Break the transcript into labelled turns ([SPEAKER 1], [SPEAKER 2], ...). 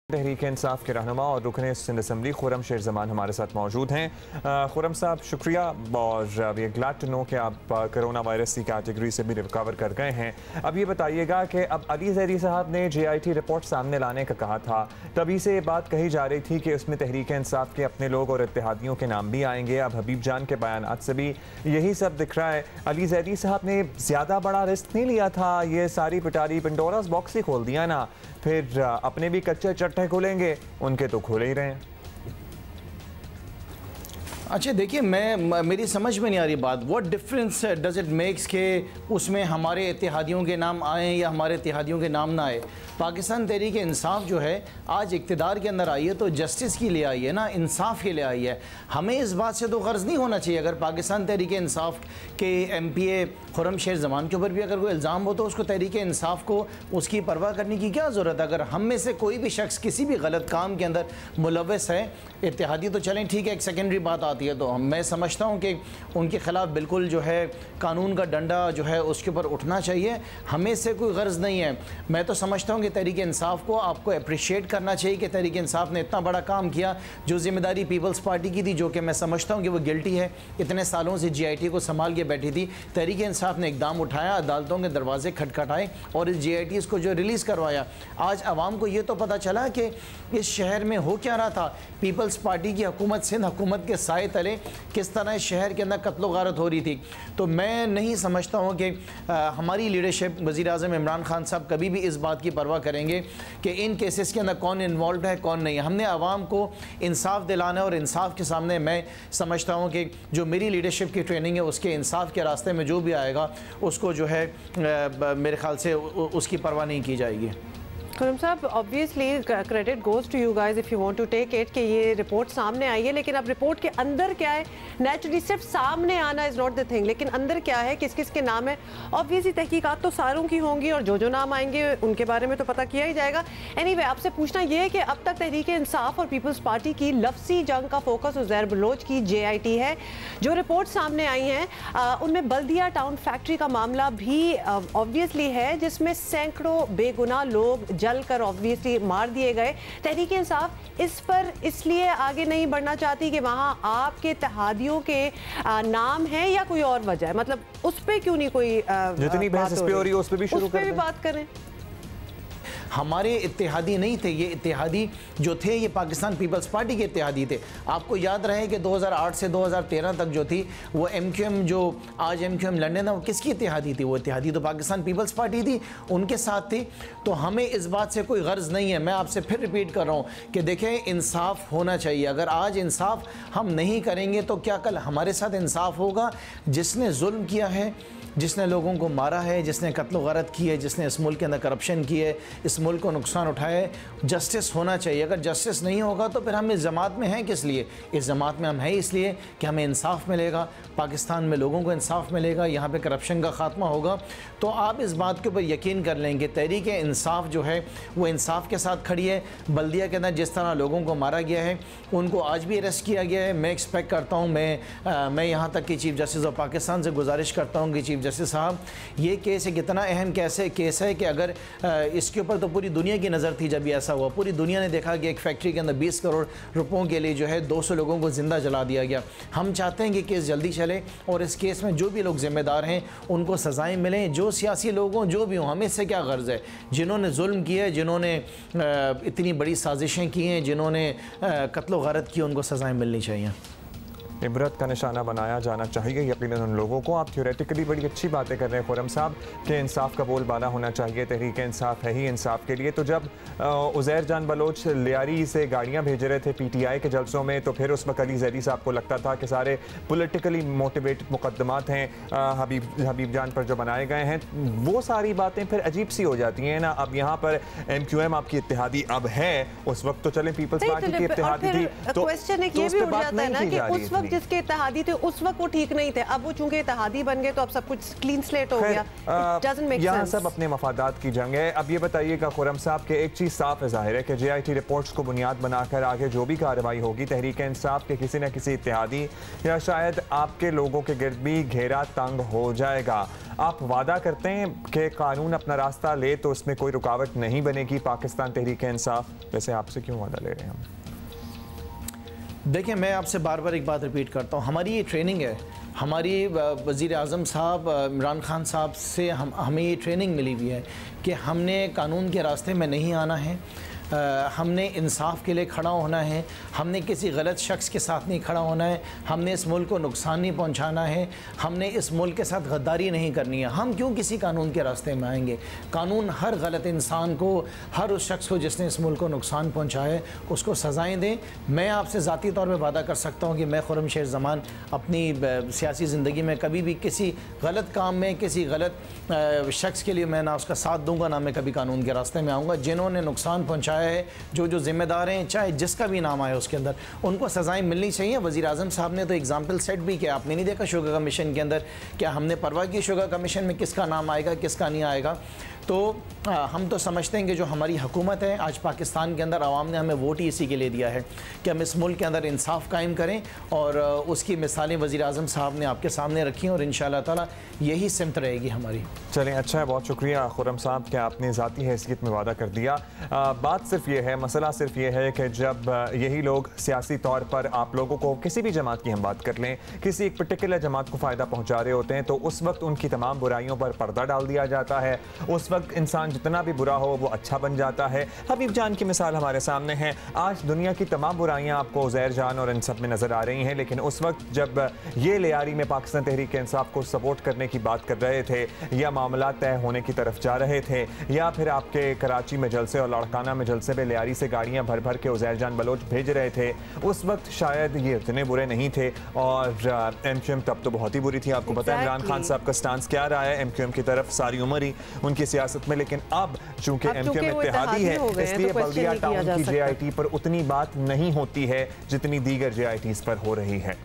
[SPEAKER 1] तहरीक इंसाफ के रहनुमा और रुकने सिंध असम्बली खुरम शेर जमान हमारे साथ मौजूद हैं। खुरम साहब शुक्रिया और we are glad to know कि आप कोरोना वायरस की कैटेगरी से भी रिकवर कर गए हैं। अब ये बताइएगा कि अब अली जैदी साहब ने JIT रिपोर्ट सामने लाने का कहा था, तभी से ये बात कही जा रही थी कि उसमें तहरीक इंसाफ के अपने लोग और इत्तेहादियों के नाम भी आएंगे। अब हबीब जान के बयानात से भी यही सब दिख रहा है। अली जैदी साहब ने ज़्यादा बड़ा रिस्क नहीं लिया था, ये सारी पिटारी पेंडोरास बॉक्स ही खोल दिया ना, फिर अपने भी कच्चे चट्टे खुलेंगे, उनके तो खुले ही रहे।
[SPEAKER 2] अच्छा देखिए, मेरी समझ में नहीं आ रही बात, what difference does it makes के उसमें हमारे इत्तेहादियों के नाम आए या हमारे इत्तेहादियों के नाम ना आए। पाकिस्तान तहरीक इंसाफ जो है आज इक़्तिदार के अंदर आई है तो जस्टिस के लिए आई है ना, इंसाफ के लिए आई है। हमें इस बात से तो गर्ज नहीं होना चाहिए, अगर पाकिस्तान तहरीक इंसाफ के MPA खुरम शेर जमान के ऊपर भी अगर कोई इल्ज़ाम हो तो उसको तहरीक इंसाफ को उसकी परवाह करने की क्या ज़रूरत है। अगर हम में से कोई भी शख्स किसी भी गलत काम के अंदर मुलव्वस है, इत्तेहादी तो चलें ठीक है, एक सेकेंडरी बात आती है, तो मैं समझता हूँ कि उनके ख़िलाफ़ बिल्कुल जो है कानून का डंडा जो है उसके ऊपर उठना चाहिए। हमें से कोई गर्ज नहीं है। मैं तो समझता हूँ कि तहरीक इंसाफ को आपको अप्रिशिएट करना चाहिए कि तहरीक इंसाफ ने इतना बड़ा काम किया, जो जिम्मेदारी पीपल्स पार्टी की थी, जो कि मैं समझता हूँ कि वो गिल्टी है, इतने सालों से JIT को संभाल के बैठी थी। तहरीक इंसाफ ने इकदाम उठाया, अदालतों के दरवाजे खटखटाए और इस JITs को जो रिलीज़ करवाया। आज आवाम को ये तो पता चला कि इस शहर में हो क्या रहा था। पीपल्स पार्टी की हुकूमत, सिंध हुकूमत के साए तले किस तरह इस शहर के अंदर कत्लो गारत हो रही थी। तो मैं नहीं समझता हूँ कि हमारी लीडरशिप, वज़ीर आज़म इमरान खान साहब कभी भी इस बात की परवाह करेंगे कि इन केसेस के अंदर कौन इन्वॉल्व है कौन नहीं। हमने आवाम को इंसाफ दिलाना है और इंसाफ के सामने मैं समझता हूँ कि जो मेरी लीडरशिप की ट्रेनिंग है उसके इंसाफ के रास्ते में जो भी आएगा उसको जो है मेरे ख्याल से उसकी परवाह नहीं की जाएगी।
[SPEAKER 3] खुरम साहब, obviously credit goes to you guys if you want to take it कि ये रिपोर्ट सामने आई है, लेकिन अब रिपोर्ट के अंदर क्या है, नेचुरली सिर्फ सामने आना इज़ नॉट द थिंग, लेकिन अंदर क्या है, किस किस के नाम है। ऑब्वियसली तहकीकात तो सारों की होंगी और जो नाम आएंगे उनके बारे में तो पता किया ही जाएगा। एनीवे, आपसे पूछना ये है कि अब तक तहरीक इंसाफ और पीपल्स पार्टी की लफ्ज़ी जंग का फोकस उज़ैर बलोच की JIT है। जो रिपोर्ट सामने आई हैं उनमें बल्दिया टाउन फैक्ट्री का मामला भी ऑब्वियसली है, जिसमें सैकड़ों बेगुनाह लोग कर ऑब्वियसली मार दिए गए। तहरीक इंसाफ इस पर इसलिए आगे नहीं बढ़ना चाहती कि वहां आपके इत्तेहादियों के नाम है या कोई और वजह है, मतलब उस पर क्यों नहीं कोई
[SPEAKER 1] जितनी बहस इस पे हो रही है उस पे भी शुरू कर दें,
[SPEAKER 3] बात करें।
[SPEAKER 2] हमारे इत्तेहादी नहीं थे ये, इत्तेहादी जो थे ये पाकिस्तान पीपल्स पार्टी के इत्तेहादी थे। आपको याद रहे कि 2008 से 2013 तक जो थी वो MQM, जो आज MQM लंदन है, वो किसकी इत्तेहादी थी? वो इत्तेहादी तो पाकिस्तान पीपल्स पार्टी थी, उनके साथ थी। तो हमें इस बात से कोई गर्ज नहीं है। मैं आपसे फिर रिपीट कर रहा हूँ कि देखें, इंसाफ होना चाहिए। अगर आज इंसाफ हम नहीं करेंगे तो क्या कल हमारे साथ इंसाफ होगा? जिसने जुल्म किया है, जिसने लोगों को मारा है, जिसने कत्लो गारत की है, जिसने इस मुल्क के अंदर करप्शन की है, इस मुल्क को नुकसान उठाया है, जस्टिस होना चाहिए। अगर जस्टिस नहीं होगा तो फिर हम इस जमात में हैं किस लिए? इस जमात में हम हैं इसलिए कि हमें इंसाफ मिलेगा, पाकिस्तान में लोगों को इंसाफ मिलेगा, यहाँ पे करप्शन का ख़ात्मा होगा। तो आप इस बात के ऊपर यकीन कर लेंगे, तहरीक इंसाफ जो है वो इंसाफ के साथ खड़ी है। बल्दिया के अंदर जिस तरह लोगों को मारा गया है, उनको आज भी अरेस्ट किया गया है। मैं एक्सपेक्ट करता हूँ, मैं यहाँ तक कि चीफ जस्टिस ऑफ पाकिस्तान से गुजारिश करता हूँ कि चीफ जस्टिस साहब, ये केस एक इतना अहम केस है कि अगर इसके ऊपर तो पूरी दुनिया की नज़र थी। जब ये ऐसा हुआ, पूरी दुनिया ने देखा कि एक फैक्ट्री के अंदर 20 करोड़ रुपयों के लिए जो है 200 लोगों को ज़िंदा जला दिया गया। हम चाहते हैं कि केस जल्दी चले और इस केस में जो भी लोग ज़िम्मेदार हैं उनको सज़ाएँ मिलें। जो सियासी लोग हों, जो भी हों, हमें इससे क्या गर्ज है? जिन्होंने जुल्म किया है, जिन्होंने इतनी बड़ी साजिशें की हैं, जिन्होंने कत्लो गारत की, उनको सज़ाएँ मिलनी चाहिए।
[SPEAKER 1] इबरत का निशाना बनाया जाना चाहिए यकीनन उन लोगों को। आप थ्योरेटिकली बड़ी अच्छी बातें कर रहे हैं खुरम साहब कि इंसाफ का बोलबाला होना चाहिए, तहरीक इंसाफ है ही इंसाफ के लिए। तो जब उज़ैर जान बलोच लियारी से गाड़ियाँ भेज रहे थे PTI के जलसों में, तो फिर उस वक्त अली जैदी साहब को लगता था कि सारे पॉलिटिकली मोटिवेटेड मुकदमात हैं हबीब जान पर जो बनाए गए हैं, वो सारी बातें फिर अजीब सी हो जाती हैं ना। अब यहाँ पर MQM आपकी इत्तेहादी अब है, उस वक्त तो चलें पीपल्स पार्टी की इत्तेहादी थी, तो
[SPEAKER 3] क्वेश्चन एक ये भी उठ जाता है ना कि उस वक्त जिसके इत्तेहादी थे उस वक्त वो ठीक नहीं थे, अब वो चूंकि इत्तेहादी बन गए तो अब सब कुछ क्लीन स्लेट हो गया।
[SPEAKER 1] यहाँ सब अपने मफादात की जंग है। अब ये बताइएगा खुर्रम साहब के एक चीज साफ ज़ाहिर है कि JIT रिपोर्ट्स को बुनियाद बनाकर आगे जो भी कार्रवाई होगी तहरीक इंसाफ के किसी न किसी इत्तेहादी या शायद आपके लोगों के गिर्द भी घेरा तंग हो जाएगा। आप वादा करते हैं कि कानून अपना रास्ता ले तो उसमें कोई रुकावट नहीं बनेगी पाकिस्तान तहरीक इंसाफ, वैसे आपसे क्यों वादा ले रहे हैं हम?
[SPEAKER 2] देखिए, मैं आपसे बार बार एक बात रिपीट करता हूँ, हमारी ये ट्रेनिंग है, हमारी वज़ीर आज़म साहब इमरान खान साहब से हमें ये ट्रेनिंग मिली हुई है कि हमने कानून के रास्ते में नहीं आना है, हमने इंसाफ के लिए खड़ा होना है, हमने किसी गलत शख्स के साथ नहीं खड़ा होना है, हमने इस मुल्क को नुकसान नहीं पहुंचाना है, हमने इस मुल्क के साथ गद्दारी नहीं करनी है। हम क्यों किसी कानून के रास्ते में आएंगे? कानून हर गलत इंसान को, हर उस शख्स को जिसने इस मुल्क को नुकसान पहुंचाया उसको सज़ाएं दें। मैं आपसे ज़ाती तौर पर वादा कर सकता हूँ कि मैं खुर्रम शेर ज़मान अपनी सियासी ज़िंदगी में कभी भी किसी गलत काम में, किसी गलत शख्स के लिए मैं ना उसका साथ दूँगा, ना मैं कभी कानून के रास्ते में आऊँगा। जिन्होंने नुकसान पहुँचाया है, जो जिम्मेदार हैं, चाहे जिसका भी नाम आए उसके अंदर, उनको सजाएं मिलनी चाहिए। वज़ीर आज़म साहब ने तो एग्जाम्पल सेट भी किया, आपने नहीं देखा शुगर कमीशन के अंदर, क्या हमने परवाह की शुगर कमीशन में किसका नाम आएगा किसका नहीं आएगा? तो हम तो समझते हैं कि जो हमारी हुकूमत है आज पाकिस्तान के अंदर, आवाम ने हमें वोट ही इसी के लिए दिया है कि हम इस मुल्क के अंदर इंसाफ कायम करें, और उसकी मिसालें वज़ीर आज़म साहब ने आपके सामने रखी हैं और इंशाअल्लाह ताला यही सिमत रहेगी हमारी।
[SPEAKER 1] चलें, अच्छा है, बहुत शुक्रिया खुर्रम साहब कि आपने ज़ाती हैसियत में वादा कर दिया। बात सिर्फ ये है, मसला सिर्फ ये है कि जब यही लोग सियासी तौर पर आप लोगों को, किसी भी जमात की हम बात कर लें, किसी एक पर्टिकुलर जमात को फ़ायदा पहुँचा रहे होते हैं तो उस वक्त उनकी तमाम बुराइयों पर पर्दा डाल दिया जाता है। उस वक्त इंसान जितना भी बुरा हो वो अच्छा बन जाता है। हबीब जान की मिसाल हमारे सामने है। आज दुनिया की तमाम बुराइयां आपको उज़ैर जान और इन सब में नज़र आ रही हैं, लेकिन उस वक्त जब ये लियारी में पाकिस्तान तहरीक इंसाफ को सपोर्ट करने की बात कर रहे थे, या मामला तय होने की तरफ जा रहे थे, या फिर आपके कराची में जलसे और लाड़काना में जलसे में लियारी से गाड़ियाँ भर भर के उज़ैर जान बलोच भेज रहे थे, उस वक्त शायद ये इतने बुरे नहीं थे। और MQM तब तो बहुत ही बुरी थी। आपको पता है इमरान खान साहब का स्टांस क्या रहा है MQM की तरफ सारी उम्र ही उनकी सियासत में, लेकिन अब चूंकि MQM इत्तेहादी है इसलिए बल्दिया टाउन की JIT पर उतनी बात नहीं होती है जितनी दीगर JITs पर हो रही है।